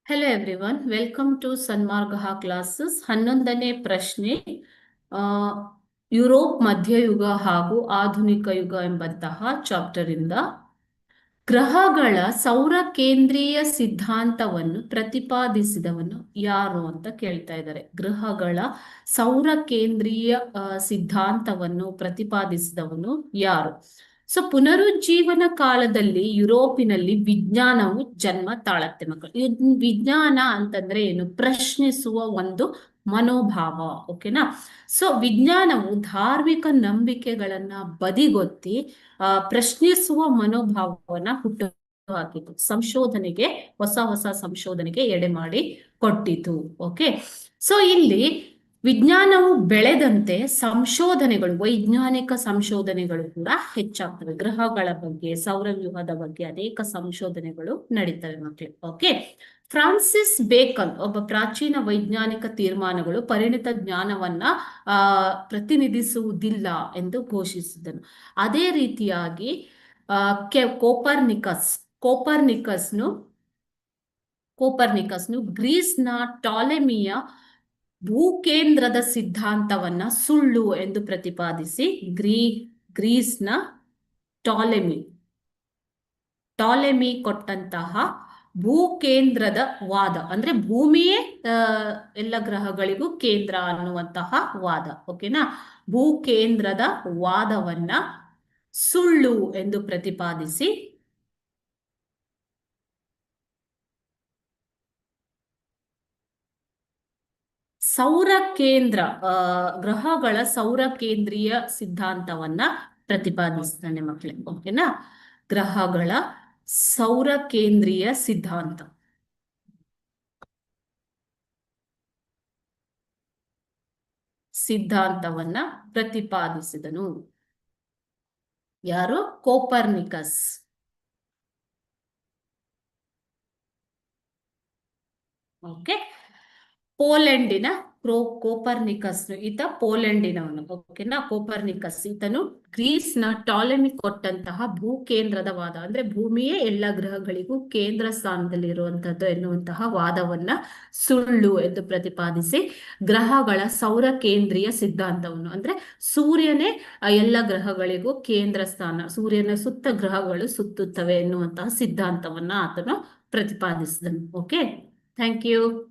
Hello everyone, welcome to Sanmarga classes. 11ನೇ ಪ್ರಶ್ನೆ, ಆ, ಯುರೋಪ್ ಮಧ್ಯಯುಗ ಹಾಗೂ ಆಧುನಿಕ ಯುಗ ಎಂಬಂತಹ ಚಾಪ್ಟರ್ ಇಂದ ಗ್ರಹಗಳ ಸೌರ ಕೇಂದ್ರೀಯ ಸಿದ್ಧಾಂತವನ್ನು ಪ್ರತಿಪಾದಿಸಿದವನು ಯಾರು ಅಂತ ಕೇಳ್ತಾ ಇದ್ದಾರೆ. ಗ್ರಹಗಳ ಸೌರ ಕೇಂದ್ರೀಯ ಸಿದ್ಧಾಂತವನ್ನು ಪ್ರತಿಪಾದಿಸಿದವನು ಯಾರು? ಸೊ ಪುನರುಜ್ಜೀವನ ಕಾಲದಲ್ಲಿ ಯುರೋಪಿನಲ್ಲಿ ವಿಜ್ಞಾನವು ಜನ್ಮ ತಾಳತ್ತೆ ಮಕ್ಕಳು. ವಿಜ್ಞಾನ ಅಂತಂದ್ರೆ ಏನು? ಪ್ರಶ್ನಿಸುವ ಒಂದು ಮನೋಭಾವ. ಓಕೆನಾ? ಸೊ ವಿಜ್ಞಾನವು ಧಾರ್ಮಿಕ ನಂಬಿಕೆಗಳನ್ನ ಬದಿಗೊತ್ತಿ ಪ್ರಶ್ನಿಸುವ ಮನೋಭಾವವನ್ನ ಹುಟ್ಟು ಹಾಕಿತು. ಸಂಶೋಧನೆಗೆ, ಹೊಸ ಹೊಸ ಸಂಶೋಧನೆಗೆ ಎಡೆ ಮಾಡಿ ಕೊಟ್ಟಿತು. ಓಕೆ, ಸೊ ಇಲ್ಲಿ ವಿಜ್ಞಾನವು ಬೆಳೆದಂತೆ ಸಂಶೋಧನೆಗಳು, ವೈಜ್ಞಾನಿಕ ಸಂಶೋಧನೆಗಳು ಕೂಡ ಹೆಚ್ಚಾಗ್ತವೆ. ಗ್ರಹಗಳ ಬಗ್ಗೆ, ಸೌರವ್ಯೂಹದ ಬಗ್ಗೆ ಅನೇಕ ಸಂಶೋಧನೆಗಳು ನಡೀತವೆ ಮಕ್ಕಳು. ಓಕೆ, ಫ್ರಾನ್ಸಿಸ್ ಬೇಕನ್ ಒಬ್ಬ ಪ್ರಾಚೀನ ವೈಜ್ಞಾನಿಕ ತೀರ್ಮಾನಗಳು ಪರಿಣಿತ ಜ್ಞಾನವನ್ನ ಪ್ರತಿನಿಧಿಸುವುದಿಲ್ಲ ಎಂದು ಘೋಷಿಸಿದನು. ಅದೇ ರೀತಿಯಾಗಿ ಕೋಪರ್ನಿಕಸ್ನು ಗ್ರೀಸ್ನ ಟಾಲೆಮಿಯ ಭೂಕೇಂದ್ರದ ಸಿದ್ಧಾಂತವನ್ನ ಸುಳ್ಳು ಎಂದು ಪ್ರತಿಪಾದಿಸಿ ಗ್ರೀಸ್ನ ಟಾಲೆಮಿ ಕೊಟ್ಟಂತಹ ಭೂಕೇಂದ್ರದ ವಾದ, ಅಂದ್ರೆ ಭೂಮಿಯೇ ಎಲ್ಲ ಗ್ರಹಗಳಿಗೂ ಕೇಂದ್ರ ಅನ್ನುವಂತಹ ವಾದ. ಓಕೆನಾ? ಭೂಕೇಂದ್ರದ ವಾದವನ್ನ ಸುಳ್ಳು ಎಂದು ಪ್ರತಿಪಾದಿಸಿ ಸೌರ ಕೇಂದ್ರ, ಗ್ರಹಗಳ ಸೌರ ಕೇಂದ್ರೀಯ ಸಿದ್ಧಾಂತವನ್ನ ಪ್ರತಿಪಾದಿಸ್ತಾನೆ ಮಕ್ಕಳೇ. ಓಕೆನಾ? ಗ್ರಹಗಳ ಸೌರ ಕೇಂದ್ರೀಯ ಸಿದ್ಧಾಂತವನ್ನ ಪ್ರತಿಪಾದಿಸಿದನು ಯಾರು? ಕೋಪರ್ನಿಕಸ್. ಓಕೆ, ಪೋಲೆಂಡಿನ ಕೋಪರ್ನಿಕಸ್ ಈತ ಪೋಲೆಂಡಿನವನು. ಓಕೆನಾ? ಕೋಪರ್ನಿಕಸ್ ಈತನು ಗ್ರೀಸ್ನ ಟಾಲೆಮಿ ಕೊಟ್ಟಂತಹ ಭೂಕೇಂದ್ರದ ವಾದ, ಅಂದ್ರೆ ಭೂಮಿಯೇ ಎಲ್ಲ ಗ್ರಹಗಳಿಗೂ ಕೇಂದ್ರ ಸ್ಥಾನದಲ್ಲಿ ಇರುವಂತದ್ದು ಎನ್ನುವಂತಹ ವಾದವನ್ನ ಸುಳ್ಳು ಎಂದು ಪ್ರತಿಪಾದಿಸಿ ಗ್ರಹಗಳ ಸೌರ ಕೇಂದ್ರೀಯ ಸಿದ್ಧಾಂತವನ್ನು, ಅಂದ್ರೆ ಸೂರ್ಯನೇ ಎಲ್ಲ ಗ್ರಹಗಳಿಗೂ ಕೇಂದ್ರ ಸ್ಥಾನ, ಸೂರ್ಯನ ಸುತ್ತ ಗ್ರಹಗಳು ಸುತ್ತುತ್ತವೆ ಎನ್ನುವಂತಹ ಸಿದ್ಧಾಂತವನ್ನ ಆತನು ಪ್ರತಿಪಾದಿಸಿದನು. Okay, thank you.